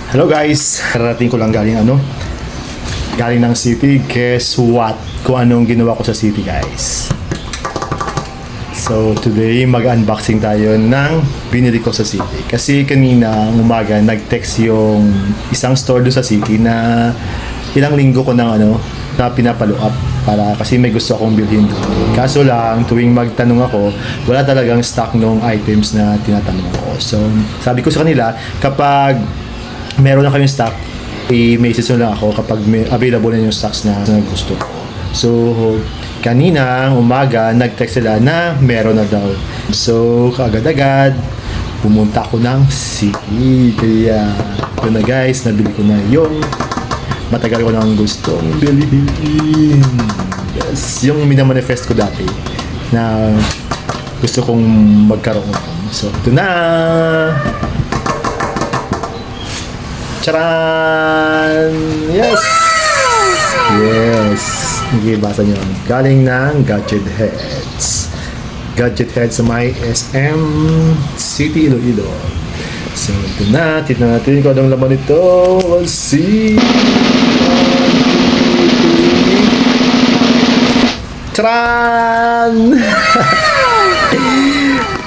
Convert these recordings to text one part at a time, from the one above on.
Hello guys, kararating ko lang galing ng city. Guess what? Kung anong ginawa ko sa city guys. So today mag-unboxing tayo ng binili ko sa city. Kasi kanina umaga nag-text yung isang store doon sa city na ilang linggo ko na pinapalo up para kasi may gusto akong bilhin doon. Kaso lang tuwing magtanong ako, wala talagang stock ng items na tinatanong ko. So sabi ko sa kanila, kapag meron na kayong stock, i-message nyo lang ako kapag may available na yung stocks na gusto ko. So, kanina umaga, nag-text sila na meron na daw. So, kaagad-agad, pumunta ako ng city. Kaya, ito na guys, nabili ko na yung matagal ko nang gustong bilhin. Yes, yung minamanifest ko dati na gusto kong magkaroon. So, ito na! Charan! Yes! Yes! Nagibasa nyo. Galing ng Gadget Heads. Gadget Heads sa may SM City, Iloilo. So, ito na. Tignan natin kung anong laman ito. Let's see! Charan!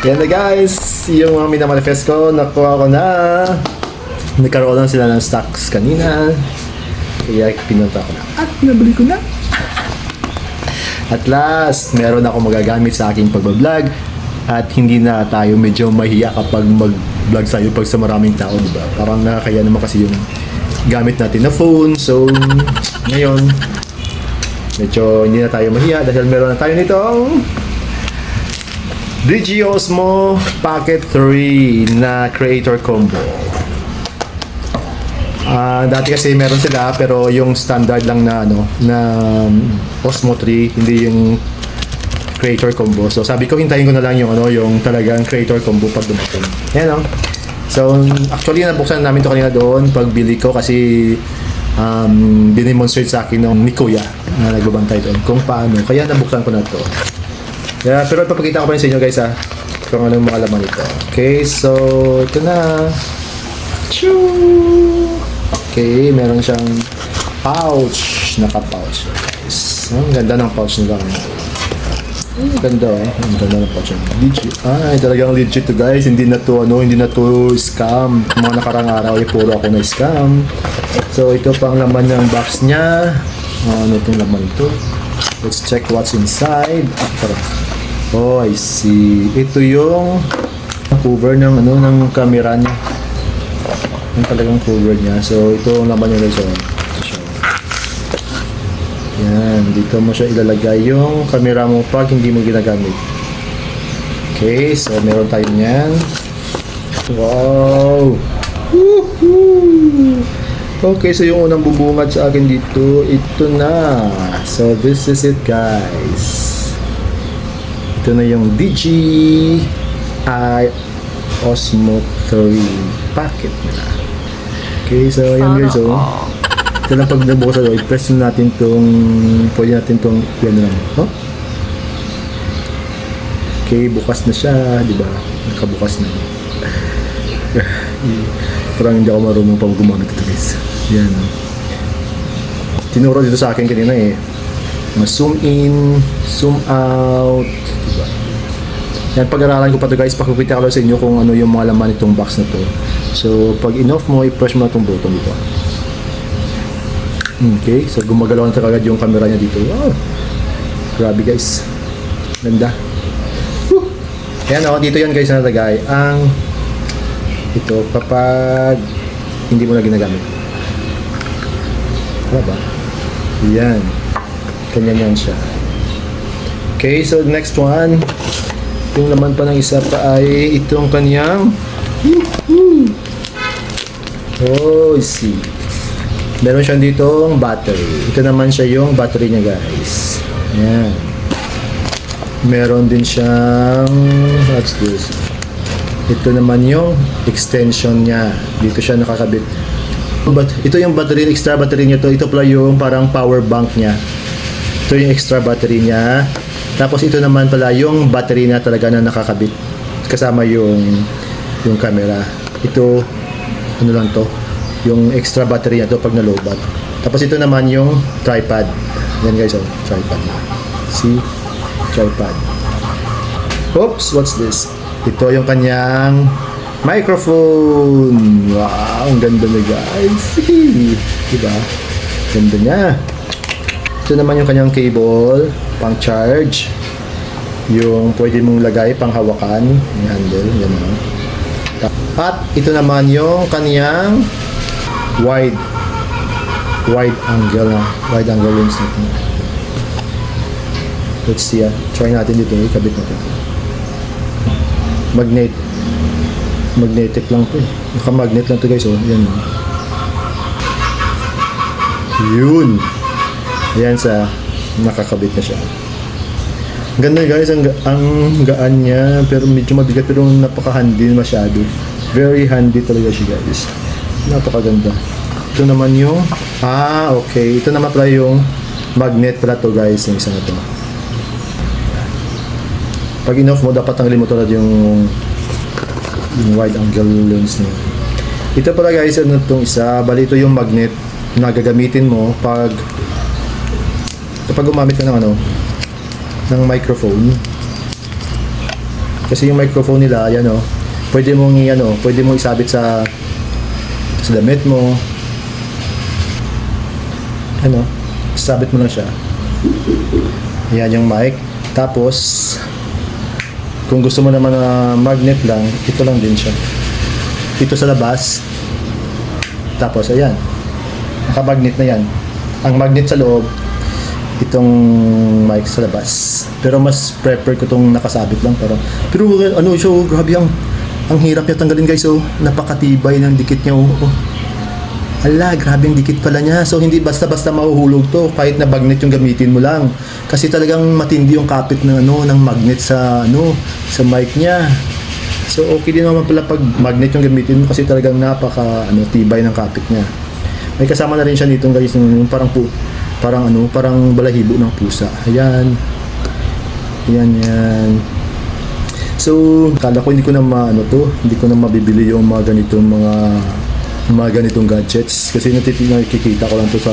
Yan na guys. Yung mga minamanifest ko, nakuha ko na. Nagkaroon lang sila ng stocks kanina. Kaya pinunta ko na. At nabili ko na. At last, meron ako magagamit sa aking pagbablog. At hindi na tayo medyo mahiya kapag mag-vlog tayo pag sa maraming tao, diba? Parang nakakaya naman kasi yung gamit natin na phone. So, ngayon, medyo hindi na tayo mahiya dahil meron na tayo nitong Digi Osmo Pocket 3 na Creator Combo. Dati kasi meron sila pero yung standard lang na Osmo 3, hindi yung Creator Combo. So sabi ko hintayin ko na lang yung yung talagang Creator Combo pag dumating. Ayan So actually nabuksan namin to kanina doon pagbili ko kasi dinemonstrate sa akin ng ni Kuya na nagbabantay doon kung paano. Kaya nabuksan ko na to. Yeah, pero ipapakita ko pa rin sa inyo guys kung anong mga laman ito. Okay, so ito na. Choo! Okay, meron siyang pouch, naka-pouch guys. Ang ganda ng pouch nila. Ang ganda ang ganda ng pouch. Legit. Talagang legit to guys. Hindi na to scam. Mga nakarang araw ay puro ako na scam. So ito pang laman ng box niya. Ano itong laman ito? Let's check what's inside. Oh, I see. Ito yung cover ng ng camera niya. Yung talagang cover niya. So, ito ang laman niya guys. Yan. Dito mo siya ilalagay yung camera mo pag hindi mo ginagamit. Okay. So, meron tayo niyan. Wow! Woohoo! Okay. So, yung unang bubungad sa akin dito, ito na. So, this is it guys. Ito na yung Digi Osmo 3 packet nila. Okay, so ayan guys, ito lang pag nabukas i-press natin pwede natin yan lang. Okay, bukas na siya, di ba? Nakabukas na. Parang hindi ako marunong pag gumamit ito guys. Yan. Tinuro dito sa akin kanina zoom in, zoom out, diba? Yan, pag-aralan ko pa ito guys, pakikita ko sa inyo kung ano yung mga laman itong box na to. So, pag in-off mo, i-press mo na itong button dito. Okay, so gumagalaw na kagad yung camera niya dito. Wow! Grabe guys. Ganda. Woo! Ayan dito yan guys nalagay ang ito kapag hindi mo na ginagamit. Wala ba? Yan. Ganyan yan siya. Okay, so next one. Yung laman pa ng isa pa ay itong kanyang I see. Meron siyang ditong battery. Ito naman siya yung battery niya guys. Ayan. Meron din siyang what's this? Ito naman yung extension niya. Dito siya nakakabit. But ito yung battery, extra battery niya to. Ito pala yung parang power bank niya. Ito yung extra battery niya. Tapos ito naman pala yung battery na talaga na nakakabit kasama yung camera. Ito ano lang to, yung extra battery na to pag na-lowbat. Tapos ito naman yung tripod. Yan guys, oh, tripod. See? Tripod. Oops, what's this? Ito yung kanyang microphone. Wow, ang ganda na guys. Diba? Ganda niya. Ito naman yung kanyang cable, pang charge. Yung pwede mong lagay pang hawakan, yung handle, yan o. At ito naman yung kanyang wide angle lens natin. Let's see, try natin dito, ikabit natin. Magnetic lang to eh. Naka-magnet lang to guys, oh. Yan. Yun. Ayan sa nakakabit na siya. Ganda guys, ang gaan niya, pero medyo mabigat, pero napaka-handy masyado. Very handy talaga siya guys. Napakaganda. Ito naman yung okay. Ito naman pala yung magnet pala to guys, yung isa na to. Pag in-off mo, dapat tanggalin mo tulad yung wide angle lens niya. Ito pala guys, ano itong isa, bali ito yung magnet na gagamitin mo kapag gumamit ka ng ng microphone. Kasi yung microphone nila, yan o, pwede mong isabit sa damit mo. Sabit mo lang siya. Yan yung mic. Tapos kung gusto mo naman na magnet lang, ito lang din siya. Ito sa labas. Tapos ayan, naka-magnet na yan. Ang magnet sa loob, itong mic sa labas. Pero mas prefer ko itong nakasabit lang. Pero grabe ang hirap niya tanggalin guys. So napakatibay ng dikit niya. Ala, grabe ang dikit pala niya. So hindi basta-basta mahuhulog to kahit na magnet yung gamitin mo lang. Kasi talagang matindi yung kapit ng ng magnet sa mic niya. So okay din naman pala pag magnet yung gamitin mo kasi talagang napaka tibay ng kapit niya. May kasama na rin siya nitong guys, yung parang balahibo ng pusa. Ayan. Yan. So, kala ko hindi ko na mabibili yung mga ganitong gadgets kasi nakikita ko lang to sa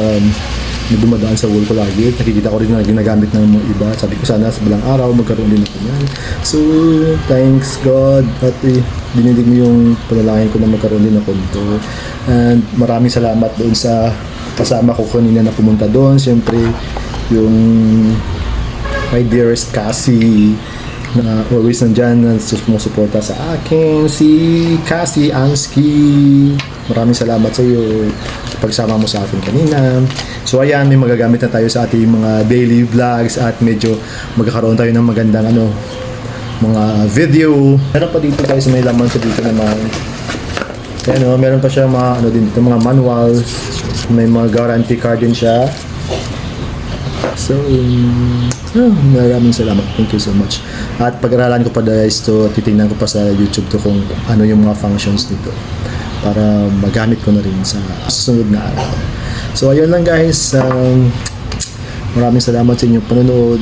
dumadaan sa wall ko lagi. Nakikita ko rin na ginagamit ng mga iba. Sabi ko sana sa balang araw magkaroon din ako yan. So thanks God at dinidig mo yung panalangin ko na magkaroon din ako nito. And maraming salamat doon sa kasama ko kanina na pumunta doon. Siyempre yung my dearest Cassie na always nandyan na sumusuporta sa akin, si Cassie Ansky. Maraming salamat sa iyo sa pagsama mo sa akin kanina. So ayan, may magagamit na tayo sa ating mga daily vlogs at medyo magkakaroon tayo ng magandang mga video. Meron pa dito tayo sa may laman sa dito naman. Ayan meron pa siya mga mga manuals. May mga guarantee card din siya. So, maraming salamat. Thank you so much. At pag-aralan ko pa guys to, titingnan ko pa sa YouTube to kung ano yung mga functions nito para magamit ko na rin sa susunod na araw. So, ayun lang guys. Maraming salamat sa inyong panonood.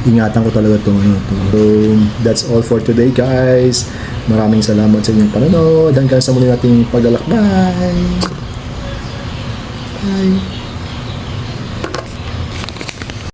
Ingatan ko talaga itong So, that's all for today guys. Maraming salamat sa inyong panonood. Hanggang sa muli nating paglalakbay. Bye!